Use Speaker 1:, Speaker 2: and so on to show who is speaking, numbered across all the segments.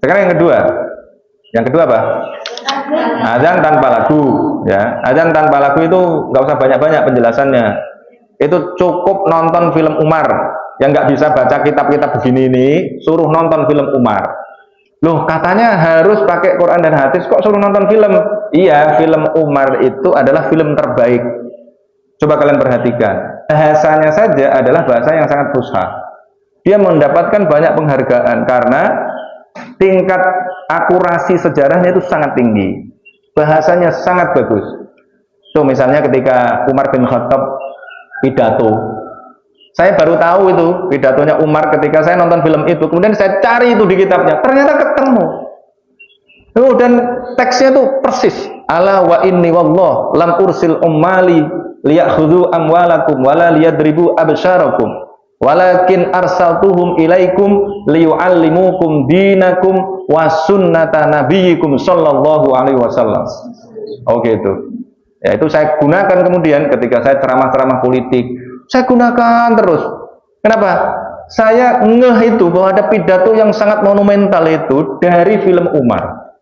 Speaker 1: Sekarang yang kedua apa? Azan tanpa lagu, ya. Azan tanpa lagu itu nggak usah banyak-banyak penjelasannya. Itu cukup nonton film Umar. Yang nggak bisa baca kitab-kitab begini ini, suruh nonton film Umar. Loh, katanya harus pakai Quran dan hadis, kok suruh nonton film? Iya, film Umar itu adalah film terbaik. Coba kalian perhatikan, bahasanya saja adalah bahasa yang sangat fusha. Dia mendapatkan banyak penghargaan karena tingkat akurasi sejarahnya itu sangat tinggi. Bahasanya sangat bagus. Tuh misalnya ketika Umar bin Khattab pidato, saya baru tahu itu pidatonya Umar ketika saya nonton film itu. Kemudian saya cari itu di kitabnya, ternyata ketemu. Dan teksnya itu persis. Ala wa inni wallah lam ursil ummali liyakhudhu amwalakum wala liyadribu absyarakum walakin arsaltuhum ilaikum liyuallimukum dinakum wa sunnata nabiyikum sallallahu alaihi wasallam. Oke itu. Ya itu saya gunakan kemudian ketika saya ceramah-ceramah politik. Saya gunakan terus. Kenapa? Saya ngeh itu bahwa ada pidato yang sangat monumental itu dari film Umar.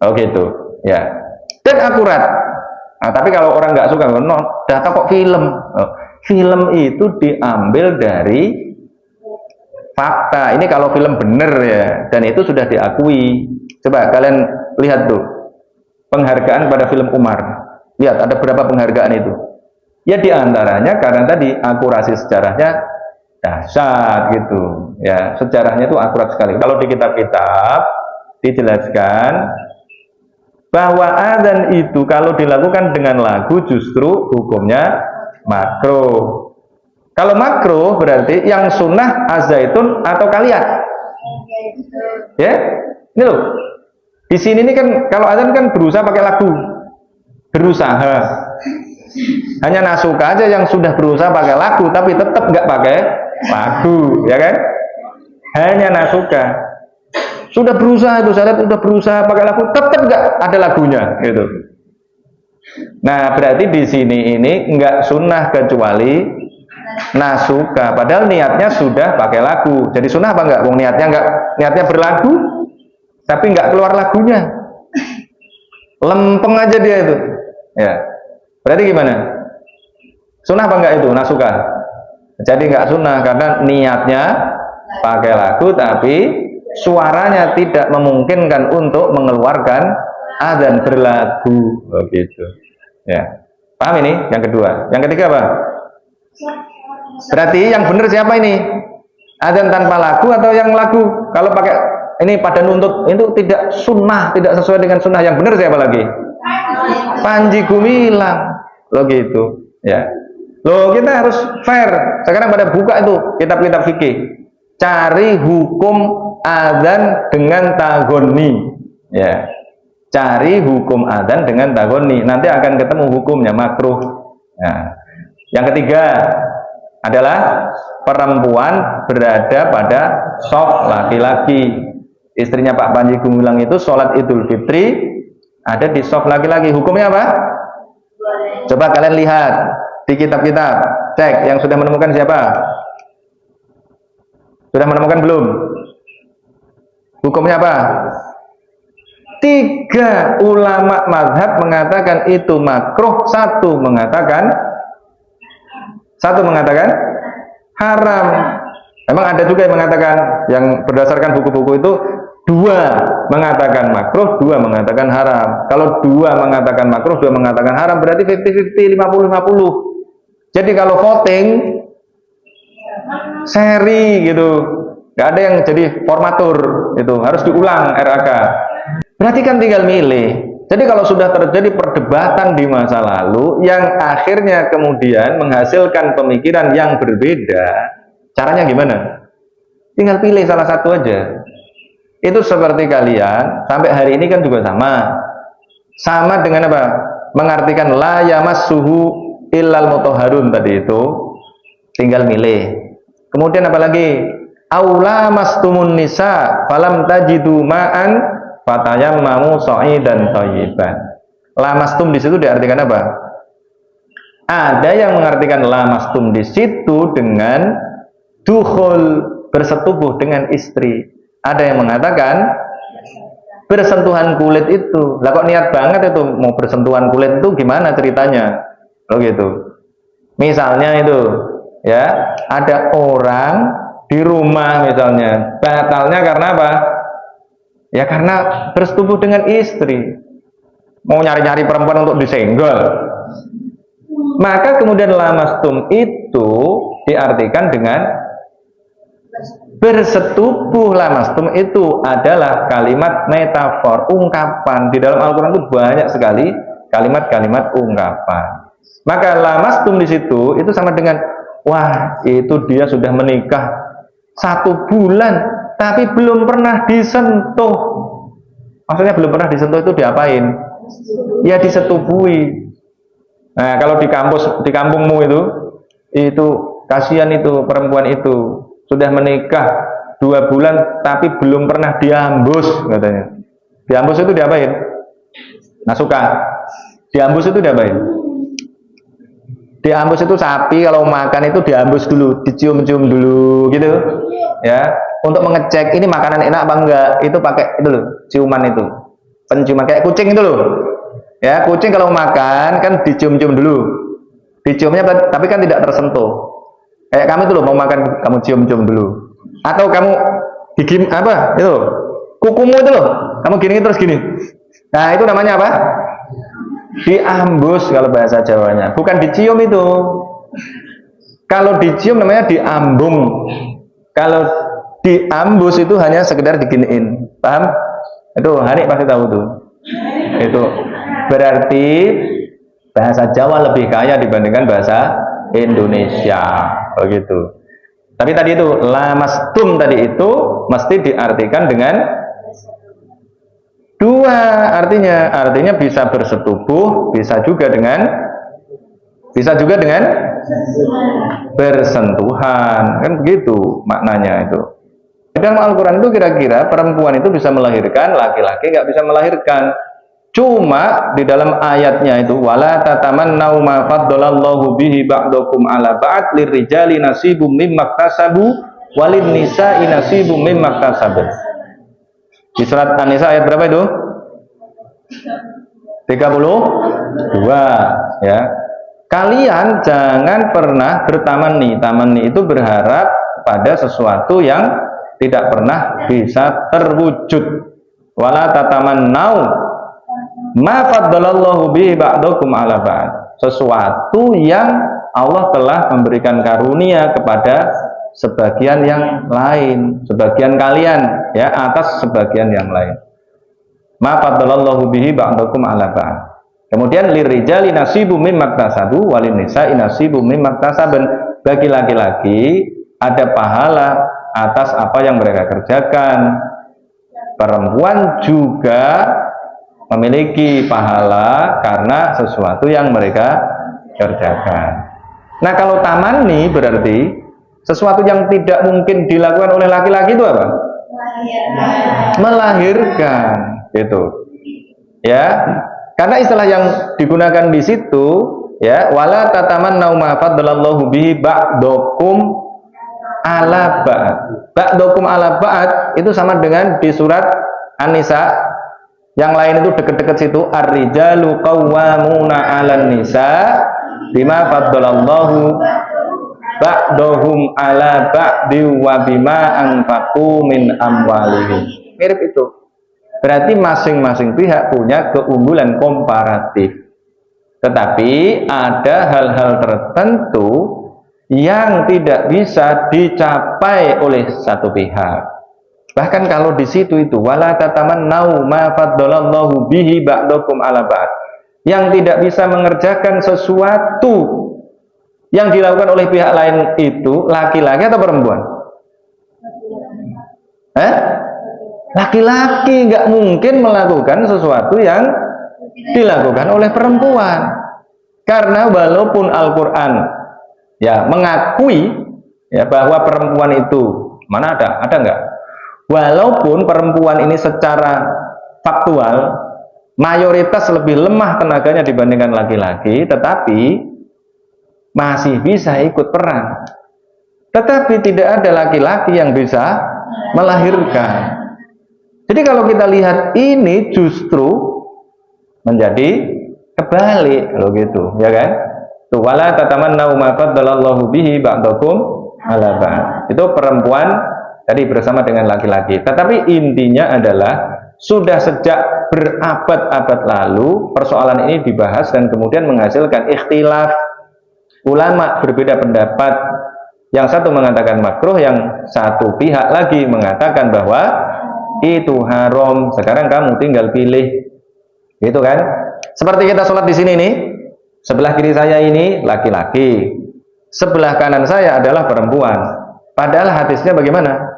Speaker 1: Oke itu. Ya. Dan akurat. Nah, tapi kalau orang nggak suka, data kok film? Film itu diambil dari fakta. Ini kalau film bener ya, dan itu sudah diakui. Coba kalian lihat tuh penghargaan pada film Umar. Lihat ada berapa penghargaan itu. Ya diantaranya karena tadi akurasi sejarahnya dahsyat gitu. Ya sejarahnya itu akurat sekali. Kalau di kitab-kitab dijelaskan bahwa adzan itu kalau dilakukan dengan lagu justru hukumnya makruh. Kalau makruh berarti yang sunnah az-zaitun atau kaliat. Ya, ini loh. Di sini ini kan kalau adzan kan berusaha pakai lagu, berusaha. Hanya nasuka aja yang sudah berusaha pakai lagu, tapi tetap nggak pakai lagu, ya kan? Hanya nasuka. Sudah berusaha itu, saya sudah berusaha pakai lagu, tetap nggak ada lagunya, gitu. Nah, berarti di sini ini nggak sunnah kecuali nasuka. Padahal niatnya sudah pakai lagu. Jadi sunnah apa nggak? Wong niatnya berlagu, tapi nggak keluar lagunya. Lempeng aja dia itu. Ya. Berarti gimana? Sunnah apa enggak itu? Nasuka. Jadi enggak sunnah karena niatnya pakai lagu tapi suaranya tidak memungkinkan untuk mengeluarkan adzan berlagu. Begitu. Ya. Paham ini? Yang kedua. Yang ketiga apa? Berarti yang benar siapa ini? Adzan tanpa lagu atau yang lagu? Kalau pakai ini pada nuntut itu tidak sunnah, tidak sesuai dengan sunnah. Yang benar siapa lagi? Panji Gumilang. Loh gitu, ya. Loh kita harus fair. Sekarang pada buka itu kitab-kitab fikih. Cari hukum adzan dengan tagoni. Ya. Cari hukum adzan dengan tagoni. Nanti akan ketemu hukumnya makruh. Nah, yang ketiga adalah perempuan berada pada saf laki-laki. Istrinya Pak Panji Gumilang itu sholat Idul Fitri ada di saf laki-laki. Hukumnya apa? Coba kalian lihat di kitab-kitab, cek yang sudah menemukan siapa? Sudah menemukan belum? Hukumnya apa? 3 ulama mazhab mengatakan itu makruh, satu mengatakan haram. Memang ada juga yang mengatakan, yang berdasarkan buku-buku itu 2 mengatakan makruh, 2 mengatakan haram. Kalau 2 mengatakan makruh, 2 mengatakan haram, berarti 50-50, 50-50. Jadi kalau voting seri gitu, nggak ada yang jadi formatur, itu harus diulang RAK. Berarti kan tinggal milih. Jadi kalau sudah terjadi perdebatan di masa lalu yang akhirnya kemudian menghasilkan pemikiran yang berbeda, caranya gimana? Tinggal pilih salah satu aja. Itu seperti kalian sampai hari ini kan juga sama dengan apa? Mengartikan la yamassuhu illal mutahharun tadi itu, tinggal milih. Kemudian apa lagi? Aula mastumun nisa falam tajidu ma'an fatayammamu sha'idan thayyiban. Lamastum di situ diartikan apa? Ada yang mengartikan lamastum di situ dengan dukhul, bersetubuh dengan istri. Ada yang mengatakan bersentuhan kulit itu. Lah kok niat banget itu mau bersentuhan kulit itu gimana ceritanya? Oh gitu. Misalnya itu ya, ada orang di rumah misalnya, batalnya karena apa? Ya karena bersetubuh dengan istri. Mau nyari-nyari perempuan untuk disenggol. Maka kemudian lamastum itu diartikan dengan bersetubuh. Lamastum itu adalah kalimat metafor, ungkapan. Di dalam Al-Quran itu banyak sekali kalimat-kalimat ungkapan. Maka lamastum di situ itu sama dengan, wah itu dia sudah menikah 1 bulan tapi belum pernah disentuh. Maksudnya belum pernah disentuh itu diapain? Ya disetubuhi. Nah kalau di kampungmu itu kasihan itu perempuan itu sudah menikah 2 bulan tapi belum pernah diambus katanya. Diambus itu diapain? Nah suka. Diambus itu diapain? Diambus itu sapi kalau makan itu diambus dulu, dicium-cium dulu gitu. Ya, untuk mengecek ini makanan enak apa enggak, itu pakai itu loh, ciuman itu. Penciuman kayak kucing itu loh. Ya, kucing kalau makan kan dicium-cium dulu. Diciumnya tapi kan tidak tersentuh. Kayak kamu itu loh mau makan kamu cium-cium dulu. Atau kamu gigim apa? Itu kukumu itu loh. Kamu gini terus gini. Nah, itu namanya apa? Diambus kalau bahasa Jawanya. Bukan dicium itu. Kalau dicium namanya diambung. Kalau diambus itu hanya sekedar diginiin. Paham? Itu Hani pasti tahu tuh. Itu berarti bahasa Jawa lebih kaya dibandingkan bahasa Indonesia. Begitu. Tapi tadi itu lamastum tadi itu mesti diartikan dengan 2 artinya bisa bersetubuh, bisa juga dengan bersentuhan, kan begitu maknanya itu. Dalam Al-Quran itu kira-kira perempuan itu bisa melahirkan, laki-laki nggak bisa melahirkan. Cuma di dalam ayatnya itu wala tatamannau ma faddalallahu bihi ba'dakum ala ba'd lirrijali nasibum mimma iktasabu walin nisa'i nasibum mimma iktasabu. Di surat An-Nisa ayat berapa itu? 32 ya. Kalian jangan pernah bertamani. Tamani itu berharap pada sesuatu yang tidak pernah bisa terwujud. Wala tatamannau ma faddalallahu bihi ba'dakum ala ba'd. Sesuatu yang Allah telah memberikan karunia kepada sebagian yang lain, sebagian kalian ya atas sebagian yang lain. Ma faddalallahu bihi ba'dakum ala ba'd. Kemudian lirijali nasibum mimma iktasabu walin nisa'i nasibum mimma iktasaban. Bagi laki-laki ada pahala atas apa yang mereka kerjakan. Perempuan juga memiliki pahala karena sesuatu yang mereka kerjakan. Nah, kalau tamani berarti sesuatu yang tidak mungkin dilakukan oleh laki-laki itu apa? Melahirkan. Itu. Ya. Karena istilah yang digunakan di situ ya, wala tatamannau ma faddalallahu bihi ba'dakum ala ba'd. Ba'dakum ala ba'd itu sama dengan di surat An-Nisa yang lain itu deket-deket situ, ar-rijalu qawwamuna 'alan nisa bima faddalallahu ba'dahum ala ba'di wa bima anfaqu min amwalihim. Mirip itu. Berarti masing-masing pihak punya keunggulan komparatif. Tetapi ada hal-hal tertentu yang tidak bisa dicapai oleh satu pihak. Bahkan kalau di situ itu wala tatamannau ma faddalallahu bihi ba'dakum ala ba'd. Yang tidak bisa mengerjakan sesuatu yang dilakukan oleh pihak lain itu laki-laki atau perempuan? Laki-laki nggak mungkin melakukan sesuatu yang dilakukan oleh perempuan. Karena walaupun Al-Quran ya mengakui ya bahwa perempuan itu mana ada nggak? Walaupun perempuan ini secara faktual mayoritas lebih lemah tenaganya dibandingkan laki-laki, tetapi masih bisa ikut perang. Tetapi tidak ada laki-laki yang bisa melahirkan. Jadi kalau kita lihat ini justru menjadi kebalik loh gitu, ya kan? Tuh wala tatamannu ma faddalallahu bihi ba'dakum ala ba'd. Itu perempuan tadi bersama dengan laki-laki. Tetapi intinya adalah sudah sejak berabad-abad lalu persoalan ini dibahas dan kemudian menghasilkan ikhtilaf. Ulama berbeda pendapat. Yang satu mengatakan makruh, yang satu pihak lagi mengatakan bahwa itu haram. Sekarang kamu tinggal pilih, gitu kan? Seperti kita sholat di sini nih, sebelah kiri saya ini laki-laki, sebelah kanan saya adalah perempuan. Padahal hadisnya bagaimana?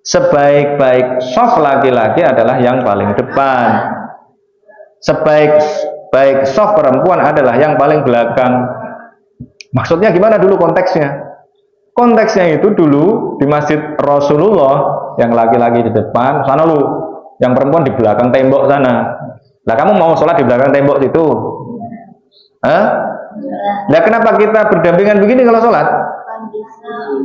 Speaker 1: Sebaik-baik soft laki-laki adalah yang paling depan, sebaik-baik soft perempuan adalah yang paling belakang. Maksudnya gimana dulu konteksnya? Konteksnya itu dulu di masjid Rasulullah, yang laki-laki di depan sana, lu yang perempuan di belakang tembok sana. Lah kamu mau sholat di belakang tembok situ? Hah? Lah kenapa kita berdampingan begini kalau sholat?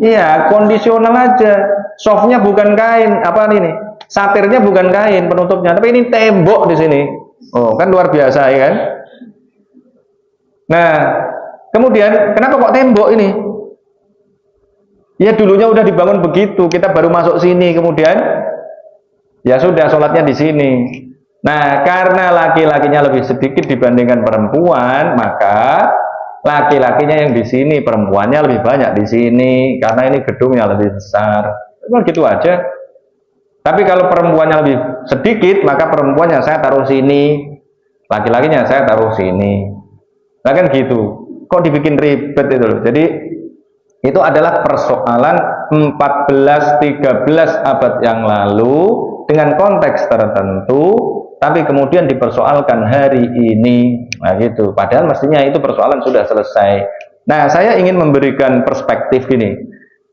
Speaker 1: Iya, kondisional aja. Softnya bukan kain, apa ini? Satirnya bukan kain penutupnya, tapi ini tembok di sini. Oh, kan luar biasa ya kan? Nah, kemudian kenapa kok tembok ini? Ya dulunya udah dibangun begitu, kita baru masuk sini, kemudian ya sudah sholatnya di sini. Nah, karena laki-lakinya lebih sedikit dibandingkan perempuan, maka laki-lakinya yang di sini, perempuannya lebih banyak di sini, karena ini gedungnya lebih besar. Cuma gitu aja. Tapi kalau perempuannya lebih sedikit, maka perempuannya saya taruh sini, laki-lakinya saya taruh sini. Nah kan gitu. Kok dibikin ribet itu loh. Jadi itu adalah persoalan 14-13 abad yang lalu dengan konteks tertentu, tapi kemudian dipersoalkan hari ini. Nah gitu. Padahal mestinya itu persoalan sudah selesai. Nah, saya ingin memberikan perspektif ini.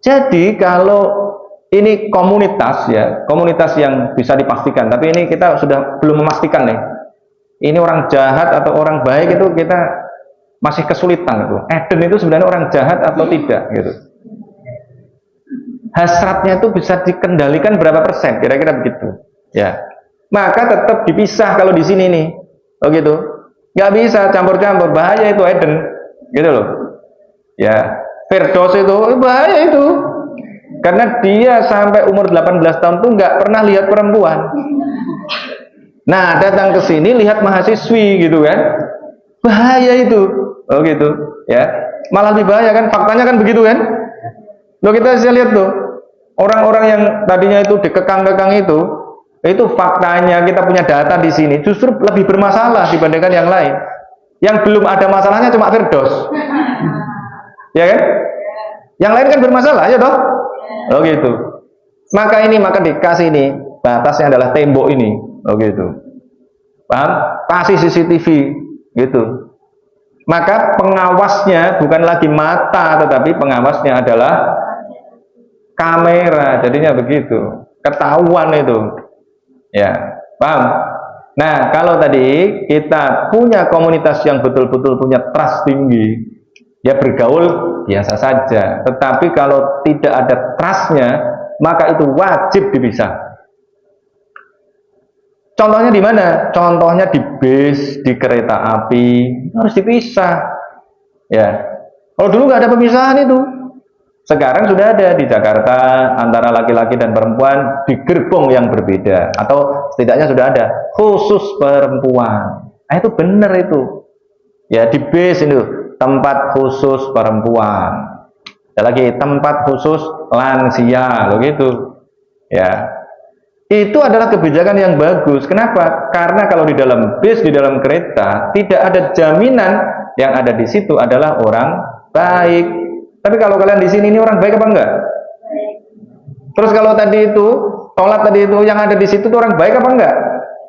Speaker 1: Jadi kalau ini komunitas ya, komunitas yang bisa dipastikan, tapi ini kita sudah belum memastikan nih. Ini orang jahat atau orang baik itu kita masih kesulitan itu. Eden itu sebenarnya orang jahat atau tidak gitu. Hasratnya itu bisa dikendalikan berapa persen, kira-kira begitu. Ya. Maka tetap dipisah kalau di sini nih. Oh gitu. Nggak bisa campur-campur, bahaya itu Eden. Gitu loh. Ya, Firdaus itu bahaya itu. Karena dia sampai umur 18 tahun tuh nggak pernah lihat perempuan. Nah, datang ke sini lihat mahasiswi gitu kan. Bahaya itu. Oh gitu, ya. Malah lebih bahaya kan, faktanya kan begitu kan. Loh kita bisa lihat tuh, orang-orang yang tadinya itu dikekang-kekang itu faktanya kita punya data di sini justru lebih bermasalah dibandingkan yang lain. Yang belum ada masalahnya cuma Firdaus. Ya kan? Yang lain kan bermasalah, ya toh? Oh gitu. Maka dikasih ini, batasnya adalah tembok ini. Oh gitu. Paham? Kasih CCTV gitu. Maka pengawasnya bukan lagi mata, tetapi pengawasnya adalah kamera. Jadinya begitu, ketahuan itu. Ya, paham? Nah, kalau tadi kita punya komunitas yang betul-betul punya trust tinggi, ya bergaul biasa saja. Tetapi kalau tidak ada trustnya, maka itu wajib dipisah. Contohnya di mana? Contohnya di bis, di kereta api, harus dipisah. Ya, kalau dulu nggak ada pemisahan itu. Sekarang sudah ada di Jakarta antara laki-laki dan perempuan di gerbong yang berbeda, atau setidaknya sudah ada khusus perempuan. Nah itu benar itu. Ya di bis itu tempat khusus perempuan. Ada lagi tempat khusus lansia, begitu. Ya. Itu adalah kebijakan yang bagus. Kenapa? Karena kalau di dalam bis, di dalam kereta, tidak ada jaminan yang ada di situ adalah orang baik. Tapi kalau kalian di sini ini orang baik apa enggak? Terus kalau tadi itu, sholat tadi itu yang ada di situ itu orang baik apa enggak?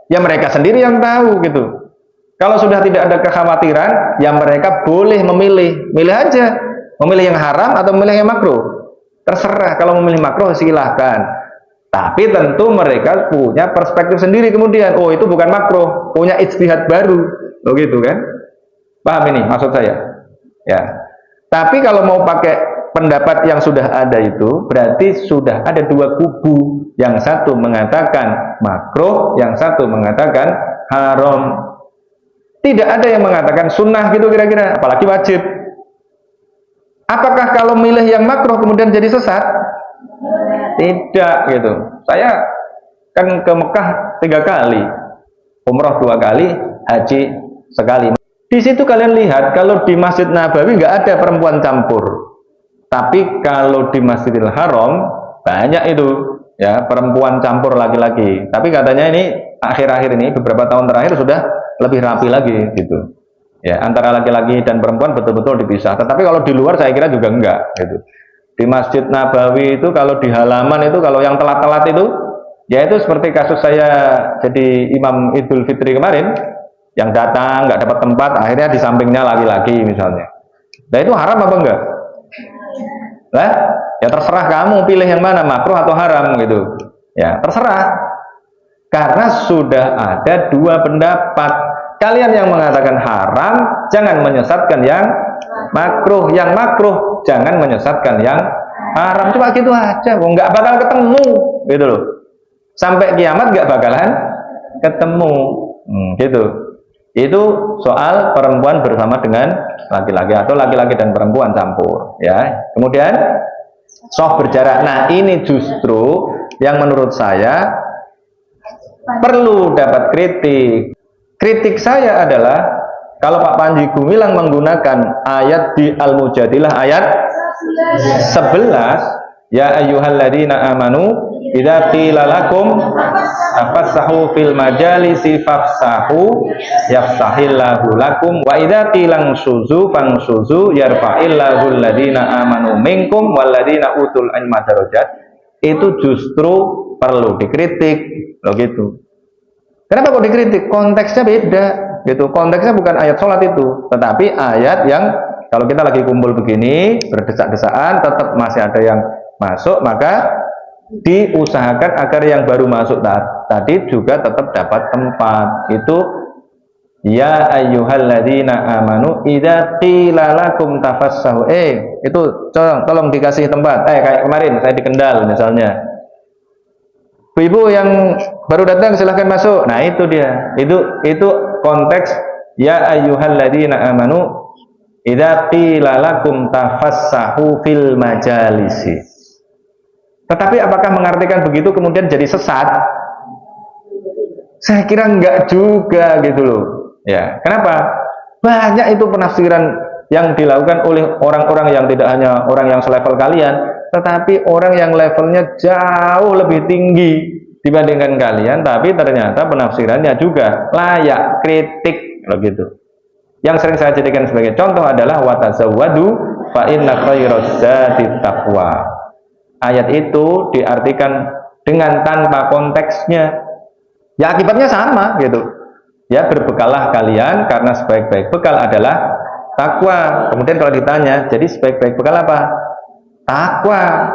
Speaker 1: Ya mereka sendiri yang tahu gitu. Kalau sudah tidak ada kekhawatiran, ya mereka boleh memilih. Milih aja. Memilih yang haram atau memilih yang makruh. Terserah. Kalau memilih makruh silahkan. Tapi tentu mereka punya perspektif sendiri kemudian. Oh itu bukan makruh, punya ijtihad baru. Oh gitu kan? Paham ini maksud saya? Ya. Tapi kalau mau pakai pendapat yang sudah ada itu berarti sudah ada dua kubu, yang satu mengatakan makruh, yang satu mengatakan haram. Tidak ada yang mengatakan sunnah gitu kira-kira, apalagi wajib. Apakah kalau milih yang makruh kemudian jadi sesat? Tidak gitu. Saya kan ke Mekah 3 kali, umroh 2 kali, haji sekali. Di situ kalian lihat kalau di Masjid Nabawi nggak ada perempuan campur. Tapi kalau di Masjidil Haram banyak itu ya perempuan campur laki-laki. Tapi katanya ini akhir-akhir ini beberapa tahun terakhir sudah lebih rapi lagi gitu. Ya, antara laki-laki dan perempuan betul-betul dipisah. Tetapi kalau di luar saya kira juga enggak gitu. Di Masjid Nabawi itu kalau di halaman itu kalau yang telat-telat itu ya itu seperti kasus saya jadi imam Idul Fitri kemarin yang datang nggak dapat tempat akhirnya di sampingnya laki-laki misalnya. Nah itu haram apa enggak? Lah, ya terserah kamu pilih yang mana, makruh atau haram gitu. Ya, terserah. Karena sudah ada dua pendapat. Kalian yang mengatakan haram, jangan menyesatkan yang makruh. Yang makruh, jangan menyesatkan yang haram. Cuma gitu aja. Nggak bakal ketemu, gitu loh. Sampai kiamat nggak bakalan ketemu, gitu. Itu soal perempuan bersama dengan laki-laki atau laki-laki dan perempuan campur ya. Kemudian soh berjarak. Nah ini justru yang menurut saya perlu dapat kritik. Kritik saya adalah kalau Pak Panji Gumilang menggunakan ayat di Al-Mujadilah ayat 11, ya ayyuhalladzina amanu idza qila lakum tafassahu fil majalisi fafsahu yafsahillahu lakum wa idza qila suzu fangsuzu yarfa'illahu alladzina amanu minkum walladzina utul ilma darajat. Itu justru perlu dikritik loh gitu. Kenapa kok dikritik? Konteksnya beda gitu. Konteksnya bukan ayat sholat itu, tetapi ayat yang kalau kita lagi kumpul begini berdesak-desaan tetap masih ada yang masuk, maka diusahakan agar yang baru masuk tadi juga tetap dapat tempat. Itu ya ayyuhalladzina amanu idza qila lakum tafassahu. Itu tolong dikasih tempat. Kayak kemarin saya di Kendal misalnya. Ibu yang baru datang silahkan masuk. Nah itu dia. Itu konteks ya ayyuhalladzina amanu idza qila lakum tafassahu fil majalisi. Tetapi apakah mengartikan begitu kemudian jadi sesat? Saya kira enggak juga gitu loh. Ya, kenapa? Banyak itu penafsiran yang dilakukan oleh orang-orang yang tidak hanya orang yang selevel kalian, tetapi orang yang levelnya jauh lebih tinggi dibandingkan kalian, tapi ternyata penafsirannya juga layak kritik begitu. Yang sering saya jadikan sebagai contoh adalah watazawwadu fa inna khairaz zati taqwa. Ayat itu diartikan dengan tanpa konteksnya. Ya akibatnya sama gitu. Ya berbekalah kalian karena sebaik-baik bekal adalah takwa. Kemudian kalau ditanya, jadi sebaik-baik bekal apa? Takwa.